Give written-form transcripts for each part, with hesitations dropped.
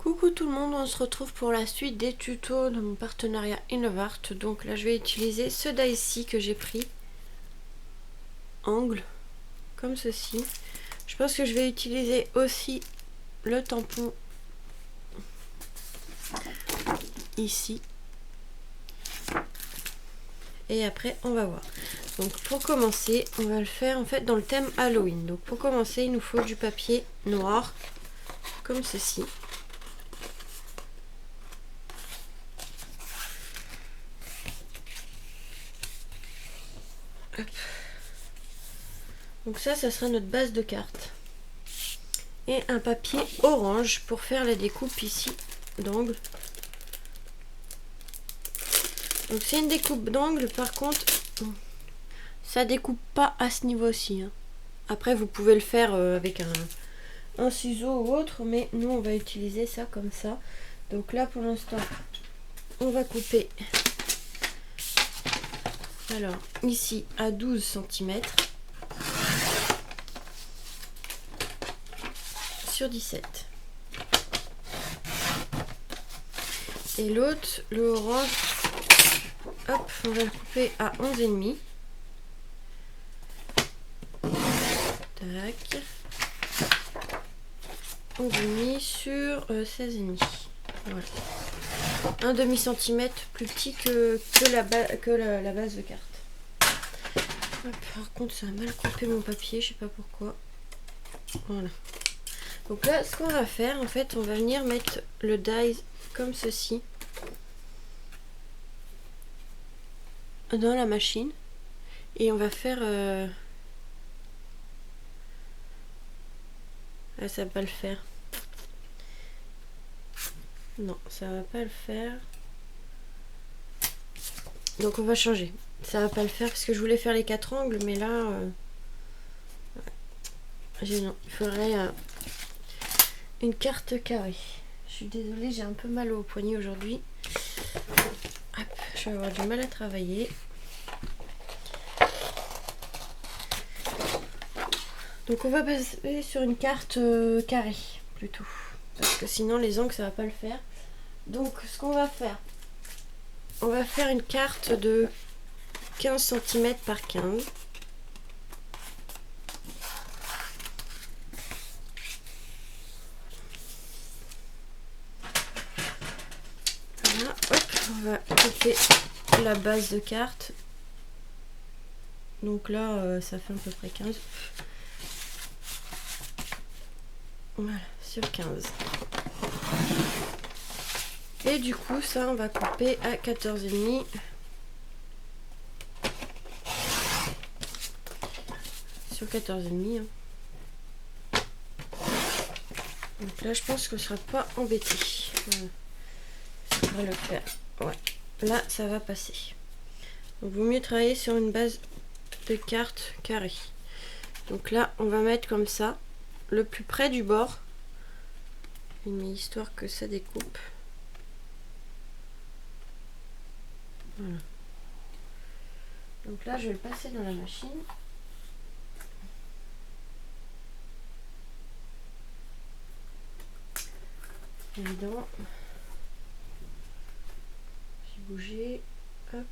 Coucou tout le monde, on se retrouve pour la suite des tutos de mon partenariat Innovart. Donc là je vais utiliser ce die-ci que j'ai pris, angle, comme ceci. Je pense que je vais utiliser aussi le tampon ici. Et après on va voir. Donc pour commencer, on va le faire en fait dans le thème Halloween. Donc pour commencer, il nous faut du papier noir, comme ceci. Hop. Donc ça sera notre base de carte. Et un papier orange pour faire la découpe ici d'angle. Donc c'est une découpe d'angle, par contre ça découpe pas à ce niveau-ci, hein. Après vous pouvez le faire avec un ciseau ou autre, mais nous on va utiliser ça comme ça. Donc là pour l'instant on va couper, alors ici à 12 cm sur 17. Et l'autre, le orange, hop, on va le couper à 11,5. Tac. 11,5 sur 16,5. Voilà. Un demi-centimètre plus petit que la base de carte. Hop, par contre, ça a mal coupé mon papier, je sais pas pourquoi. Voilà. Donc là, ce qu'on va faire, en fait, on va venir mettre le die comme ceci dans la machine. Et on va faire... Ah, ça va pas le faire. Non, ça va pas le faire. Donc on va changer. Ça va pas le faire parce que je voulais faire les 4 angles, mais là... non, il faudrait une carte carrée. Je suis désolée, j'ai un peu mal au poignet aujourd'hui. Hop, je vais avoir du mal à travailler. Donc on va passer sur une carte carrée plutôt, parce que sinon les angles ça va pas le faire. Donc ce qu'on va faire, on va faire une carte de 15 cm par 15. Voilà, hop, on va couper la base de carte. Donc là ça fait à peu près 15. Voilà, sur 15. Et du coup, ça, on va couper à 14,5. Sur 14,5. Hein. Donc là, je pense que je ne serai pas embêté. Voilà. Ça va le faire. Ouais. Là, ça va passer. Donc, il vaut mieux travailler sur une base de carte carrée. Donc là, on va mettre comme ça, le plus près du bord. Histoire que ça découpe. Voilà. Donc là, je vais le passer dans la machine. Évidemment. J'ai bougé. Hop.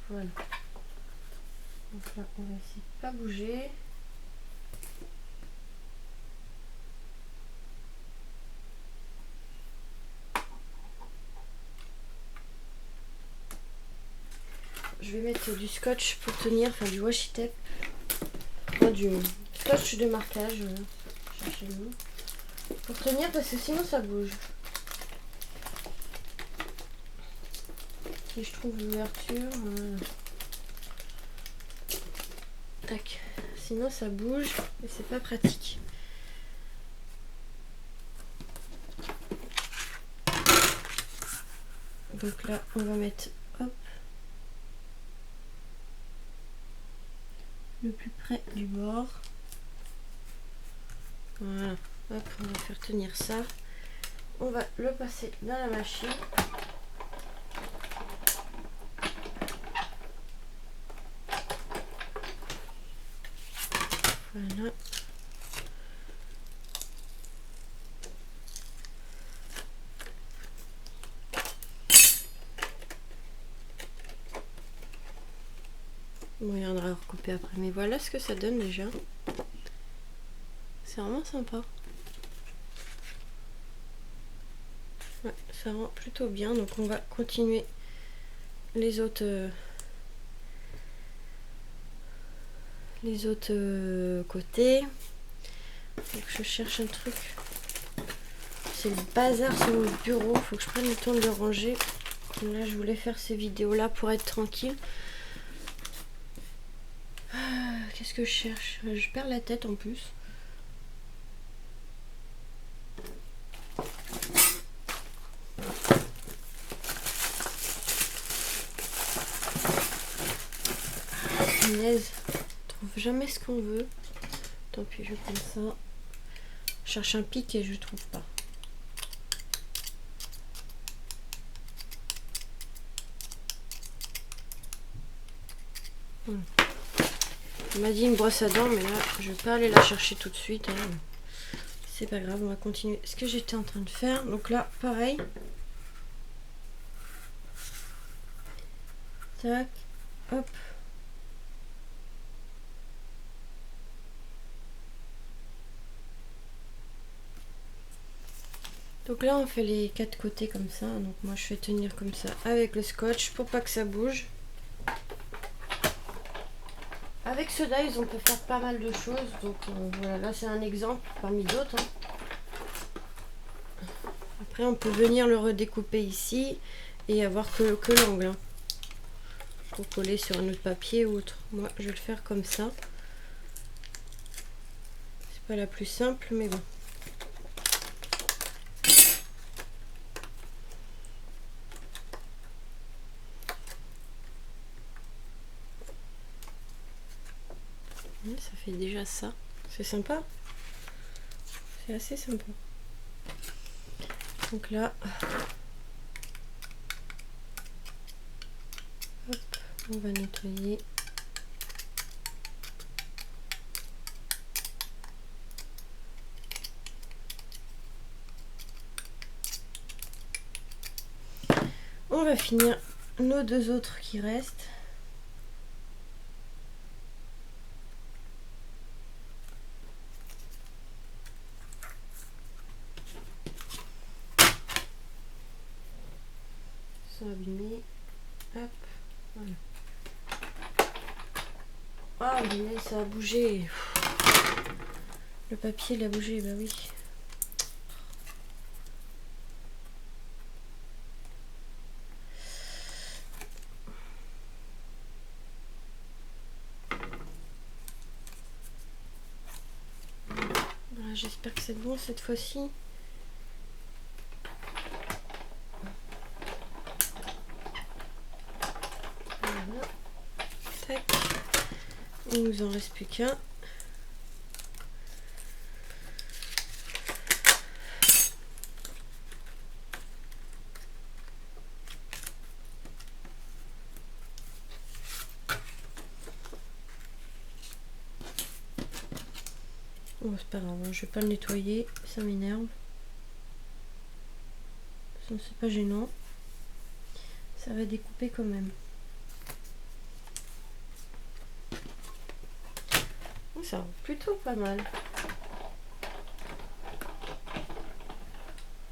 Voilà. Donc là, on va essayer de pas bouger. Je vais mettre du scotch pour tenir, enfin du washi tape, enfin, du scotch de marquage, cherchez-le, pour tenir parce que sinon ça bouge. Si je trouve l'ouverture, tac, sinon ça bouge et c'est pas pratique. Donc là on va mettre, hop, le plus près du bord. Voilà, hop, on va faire tenir ça. On va le passer dans la machine. Voilà. Bon, il y en aura à recouper après, mais voilà ce que ça donne déjà. C'est vraiment sympa. Ouais, ça rend plutôt bien, donc on va continuer les autres côtés. Donc je cherche un truc. C'est le bazar sur mon bureau, faut que je prenne le temps de le ranger. Là je voulais faire ces vidéos là pour être tranquille. Qu'est-ce que je cherche? Je perds la tête en plus. Punaise, on trouve jamais ce qu'on veut. Tant pis, je prends ça. Je cherche un pic et je trouve pas. On m'a dit une brosse à dents, mais là je vais pas aller la chercher tout de suite, hein. C'est pas grave, on va continuer ce que j'étais en train de faire. Donc là pareil, tac, hop, donc là on fait les 4 côtés comme ça. Donc moi je fais tenir comme ça avec le scotch pour pas que ça bouge. Avec ce dies on peut faire pas mal de choses, donc voilà, là c'est un exemple parmi d'autres, hein. Après on peut venir le redécouper ici et avoir que l'angle, hein, pour coller sur un autre papier ou autre. Moi je vais le faire comme ça. C'est pas la plus simple mais bon. Ça fait déjà ça. C'est sympa. C'est assez sympa. Donc là, hop, on va nettoyer. On va finir nos 2 autres qui restent. Abîmé, hop, voilà. Ah mais ça a bougé, le papier il a bougé, bah oui. Voilà, j'espère que c'est bon cette fois-ci. Voilà. Tac. Il nous en reste plus qu'un. Bon, c'est pas grave, je vais pas le nettoyer, ça m'énerve. C'est pas gênant. Ça va découper quand même. Ça va plutôt pas mal.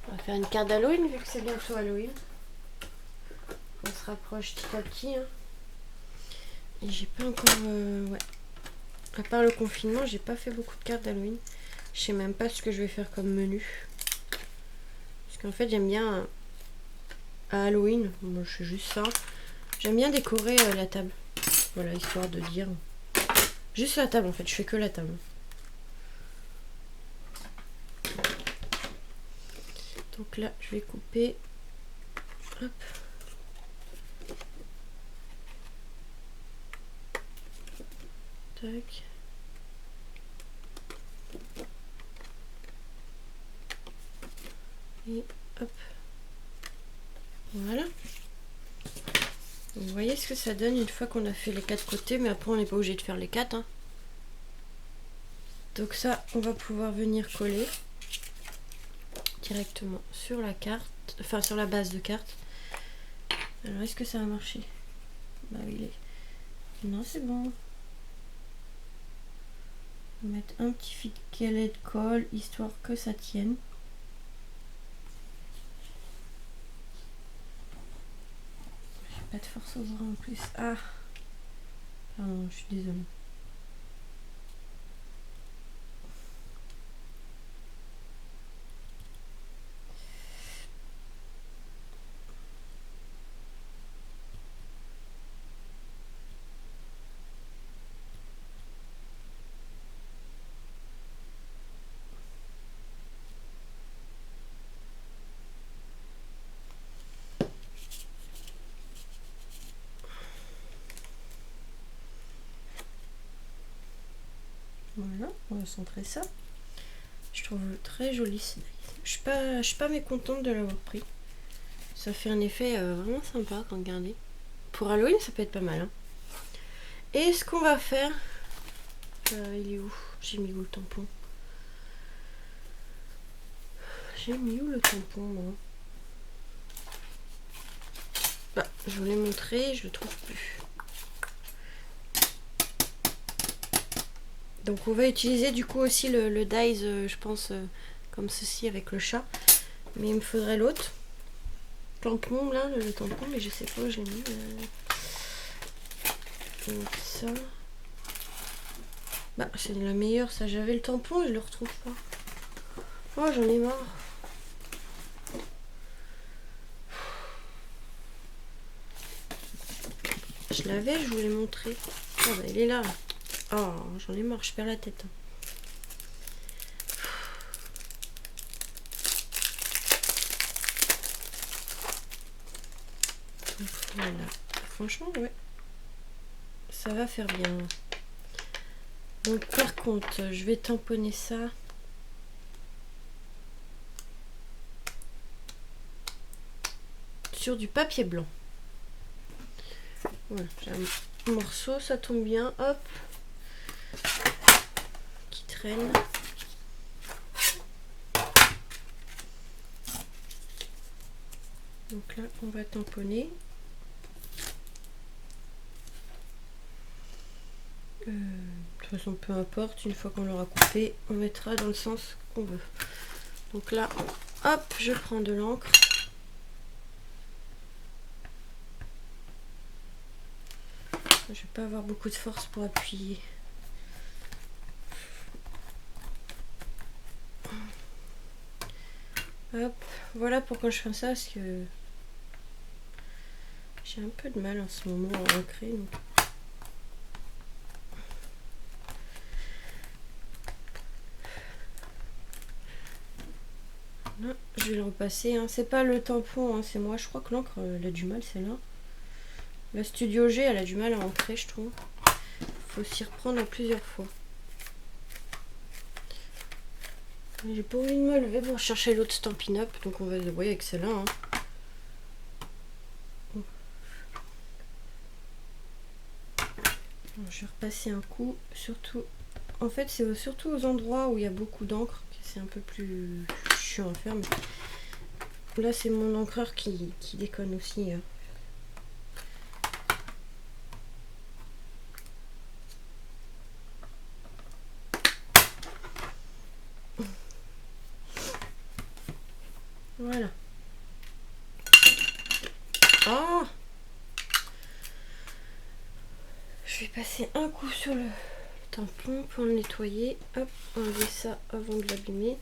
On va faire une carte d'Halloween vu que c'est bientôt Halloween. On se rapproche petit à petit, hein. Et j'ai pas encore... ouais. À part le confinement, j'ai pas fait beaucoup de cartes d'Halloween. Je sais même pas ce que je vais faire comme menu. Parce qu'en fait, j'aime bien... à Halloween, moi je fais juste ça. J'aime bien décorer la table. Voilà, histoire de dire... Juste la table en fait, je fais que la table. Donc là, je vais couper. Hop. Tac. Et hop. Voilà. Vous voyez ce que ça donne une fois qu'on a fait les 4 côtés, mais après on n'est pas obligé de faire les 4, hein. Donc ça, on va pouvoir venir coller directement sur la carte, enfin sur la base de carte. Alors est-ce que ça va marcher? Bah oui, Non, c'est bon. On va mettre un petit filet de colle, histoire que ça tienne. J'ai pas de force aux bras en plus. Ah, pardon, je suis désolée. Voilà, on va centrer ça. Je trouve très joli ce dies. Je suis pas mécontente de l'avoir pris. Ça fait un effet vraiment sympa quand regardez. Pour Halloween, ça peut être pas mal. Hein. Et ce qu'on va faire... il est où? J'ai mis où le tampon? J'ai mis où le tampon, moi? Bah, je vous l'ai montré, je le trouve plus. Donc on va utiliser du coup aussi le dies, je pense, comme ceci avec le chat. Mais il me faudrait l'autre. Tampon, là, le tampon, mais je sais pas où je l'ai mis. Donc ça... Bah, c'est la meilleure, ça. J'avais le tampon et je le retrouve pas. Oh, j'en ai marre. Je l'avais, je vous l'ai montré. Oh, bah, il est là. Oh, j'en ai marre, je perds la tête. Donc, voilà. Franchement, ouais. Ça va faire bien. Donc, par contre, je vais tamponner ça. Sur du papier blanc. Voilà, j'ai un morceau, ça tombe bien. Hop. Qui traîne. Donc là, on va tamponner. De toute façon, peu importe, une fois qu'on l'aura coupé, on mettra dans le sens qu'on veut. Donc là, hop, je prends de l'encre. Je vais pas avoir beaucoup de force pour appuyer. Hop, voilà pourquoi je fais ça, parce que j'ai un peu de mal en ce moment à ancrer. Donc. Là, je vais le repasser. Hein. C'est pas le tampon, hein, c'est moi. Je crois que l'encre, elle a du mal, celle-là. La Studio G, elle a du mal à ancrer, je trouve. Faut s'y reprendre plusieurs fois. J'ai pas envie de me lever pour chercher l'autre Stampin' Up, donc on va se débrouiller avec celle-là. Hein. Je vais repasser un coup, surtout. En fait, c'est surtout aux endroits où il y a beaucoup d'encre que c'est un peu plus chiant à faire. Mais là, c'est mon encreur qui déconne aussi. Hein. Voilà. Ah! Je vais passer un coup sur le tampon pour le nettoyer. Hop, enlever ça avant de l'abîmer.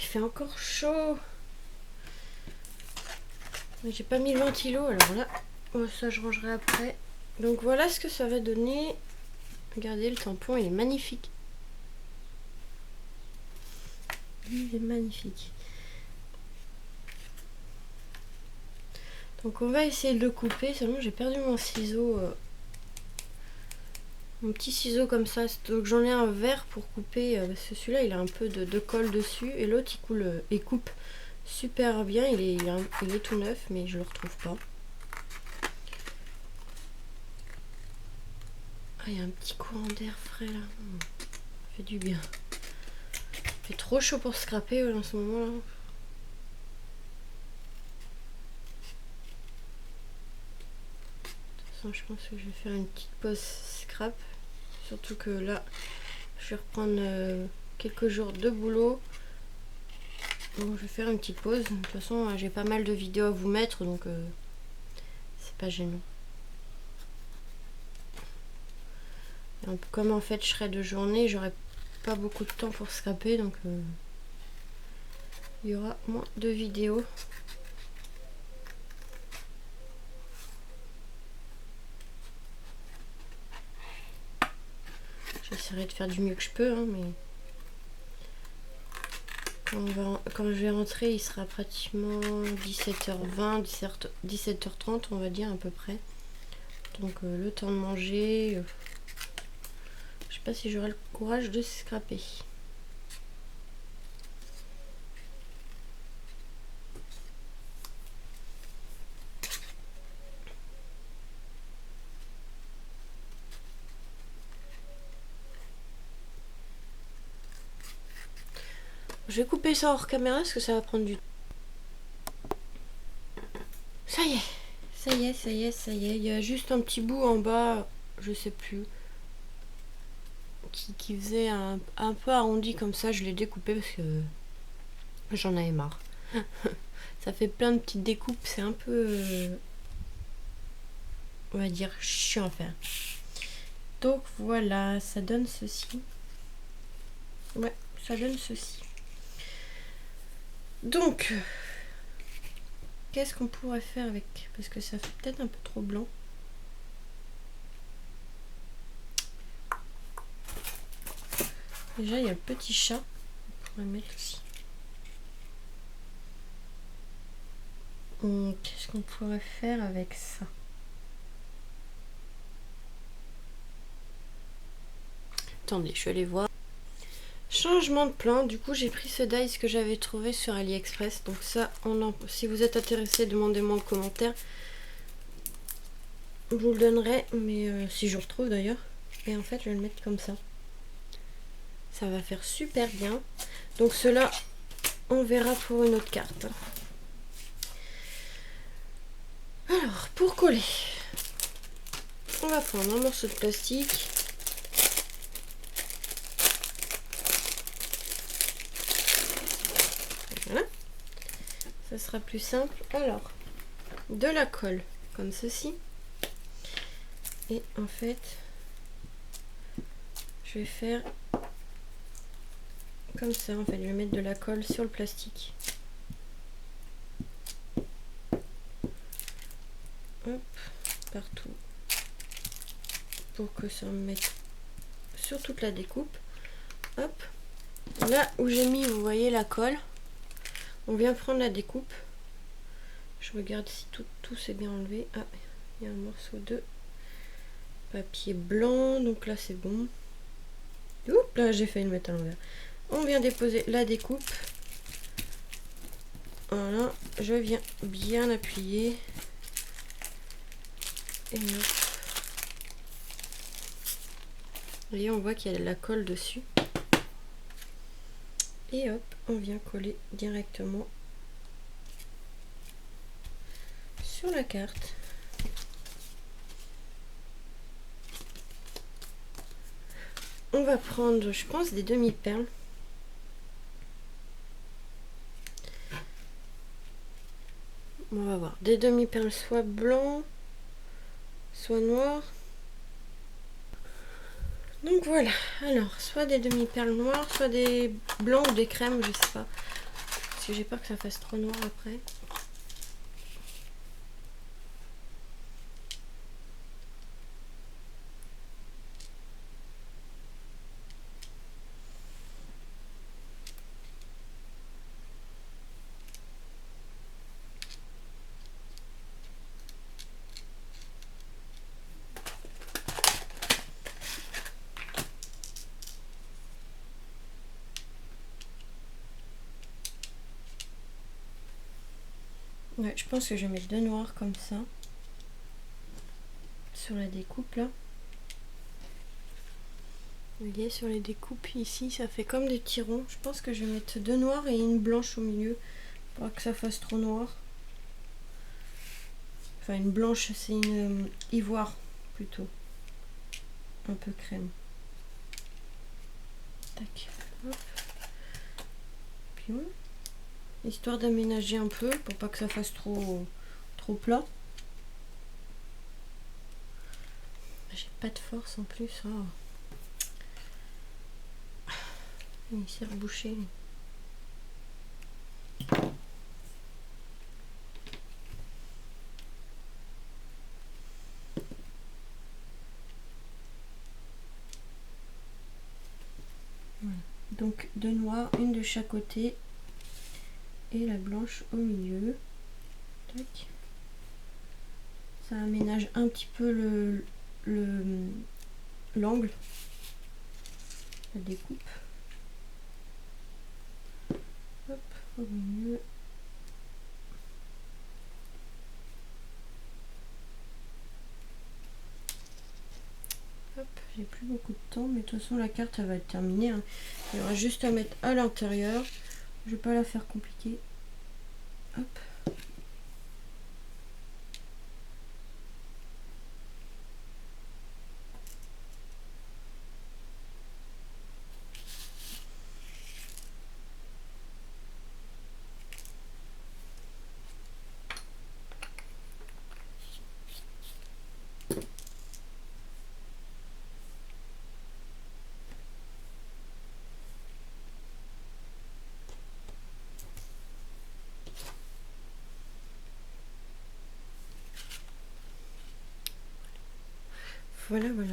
Il fait encore chaud. J'ai pas mis le ventilo, alors là, ça je rangerai après. Donc voilà ce que ça va donner. Regardez, le tampon, il est magnifique. Il est magnifique. Donc on va essayer de le couper. Seulement j'ai perdu mon ciseau. Mon petit ciseau comme ça. Donc j'en ai un vert pour couper. Celui-là, il a un peu de colle dessus. Et l'autre, il coupe super bien. Il est tout neuf, mais je le retrouve pas. Ah, il y a un petit courant d'air frais là. Ça fait du bien. Il fait trop chaud pour scraper en ce moment là. De toute façon, je pense que je vais faire une petite pause scrap. Surtout que là, je vais reprendre quelques jours de boulot. Donc je vais faire une petite pause. De toute façon, j'ai pas mal de vidéos à vous mettre, donc c'est pas gênant. Donc, comme en fait je serai de journée, j'aurai pas beaucoup de temps pour scraper, donc il y aura moins de vidéos. J'essaierai de faire du mieux que je peux, hein, mais quand je vais rentrer, il sera pratiquement 17h20, 17h30, on va dire à peu près. Donc le temps de manger, je sais pas si j'aurai le courage de scraper. Je vais couper ça hors caméra parce que ça va prendre du temps. Ça y est, ça y est, ça y est, ça y est. Il y a juste un petit bout en bas, je sais plus, qui faisait un peu arrondi comme ça. Je l'ai découpé parce que j'en avais marre. Ça fait plein de petites découpes, c'est un peu, on va dire, chiant à faire. Donc voilà, ça donne ceci. Ouais, ça donne ceci. Donc, qu'est-ce qu'on pourrait faire avec? Parce que ça fait peut-être un peu trop blanc. Déjà, il y a le petit chat. On pourrait mettre aussi. Qu'est-ce qu'on pourrait faire avec ça? Attendez, je vais aller voir. Changement de plan, du coup j'ai pris ce dice que j'avais trouvé sur AliExpress. Donc ça, si vous êtes intéressé, demandez-moi en commentaire. Je vous le donnerai, mais si je retrouve d'ailleurs. Et en fait, je vais le mettre comme ça. Ça va faire super bien. Donc cela, on verra pour une autre carte. Alors, pour coller, on va prendre un morceau de plastique. Voilà. Ça sera plus simple. Alors, de la colle, comme ceci. Et en fait, je vais faire comme ça. En fait, je vais mettre de la colle sur le plastique. Hop, partout. Pour que ça me mette sur toute la découpe. Hop. Là où j'ai mis, vous voyez la colle. On vient prendre la découpe. Je regarde si tout s'est bien enlevé. Ah, il y a un morceau de papier blanc. Donc là, c'est bon. Oups, là, j'ai failli le mettre à l'envers. On vient déposer la découpe. Voilà. Je viens bien appuyer. Et hop. Vous voyez, on voit qu'il y a de la colle dessus. Et hop, on vient coller directement sur la carte. On va prendre, je pense, des demi-perles. On va voir. Des demi-perles soit blanc, soit noir. Donc voilà. Alors, soit des demi-perles noires, soit des blancs ou des crèmes, je sais pas. Parce que j'ai peur que ça fasse trop noir après. Ouais, je pense que je vais mettre deux noirs comme ça sur la découpe là. Vous voyez sur les découpes ici, ça fait comme des petits ronds. Je pense que je vais mettre 2 noirs et une blanche au milieu, pour pas que ça fasse trop noir. Enfin une blanche, c'est une ivoire plutôt. Un peu crème. Tac. Hop. Puis voilà. Histoire d'aménager un peu, pour pas que ça fasse trop plat. J'ai pas de force en plus. Oh. Il s'est rebouché. Voilà. Donc 2 noirs, une de chaque côté et la blanche au milieu. Tac. Ça aménage un petit peu l'angle, la découpe. Hop, au milieu. Hop, j'ai plus beaucoup de temps, mais de toute façon la carte elle va être terminée. Hein. Il y aura juste à mettre à l'intérieur. Je vais pas la faire compliquée. Hop. Voilà, voilà.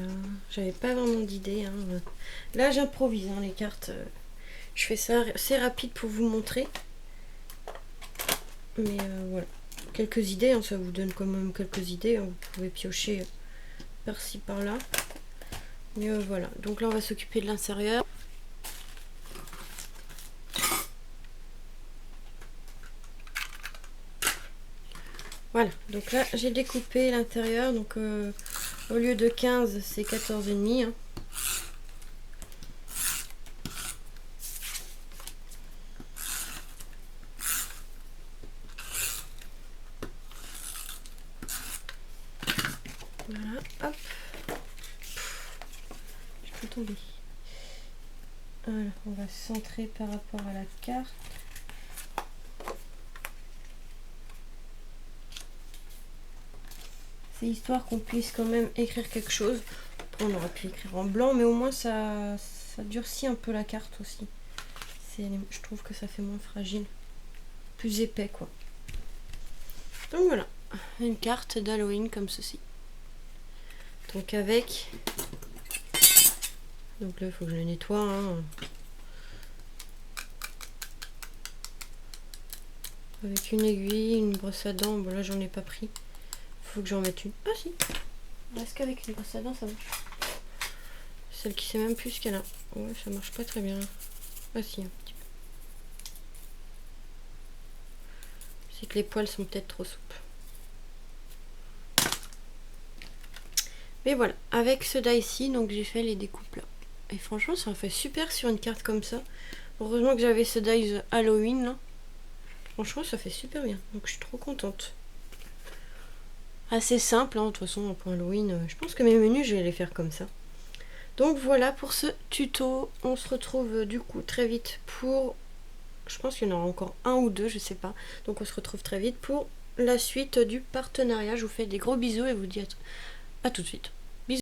J'avais pas vraiment d'idée. Hein. Là, j'improvise hein, les cartes. Je fais ça assez rapide pour vous montrer. Mais voilà. Quelques idées, hein, ça vous donne quand même quelques idées. Hein. Vous pouvez piocher par-ci, par-là. Mais voilà. Donc là, on va s'occuper de l'intérieur. Voilà. Donc là, j'ai découpé l'intérieur. Donc au lieu de 15, c'est 14,5. Hein. Voilà, hop. Je peux tomber. Voilà, on va se centrer par rapport à la carte. C'est histoire qu'on puisse quand même écrire quelque chose. Après, on aurait pu écrire en blanc, mais au moins ça durcit un peu la carte aussi. Je trouve que ça fait moins fragile. Plus épais, quoi. Donc voilà, une carte d'Halloween comme ceci. Donc avec... Donc là, il faut que je le nettoie. Hein. Avec une aiguille, une brosse à dents. Bon là, j'en ai pas pris. Faut que j'en mette une. Ah si. Est-ce qu'avec une brosse à dents, ça marche? Celle qui sait même plus ce qu'elle a. Ouais, ça marche pas très bien. Ah si, un petit peu. C'est que les poils sont peut-être trop souples. Mais voilà, avec ce die-ci, donc j'ai fait les découpes là. Et franchement, ça en fait super sur une carte comme ça. Heureusement que j'avais ce die Halloween là. Franchement, ça fait super bien. Donc je suis trop contente. Assez simple, hein, de toute façon, pour Halloween. Je pense que mes menus, je vais les faire comme ça. Donc voilà pour ce tuto. On se retrouve du coup très vite pour... Je pense qu'il y en aura encore un ou deux, je sais pas. Donc on se retrouve très vite pour la suite du partenariat. Je vous fais des gros bisous et vous dis à tout de suite.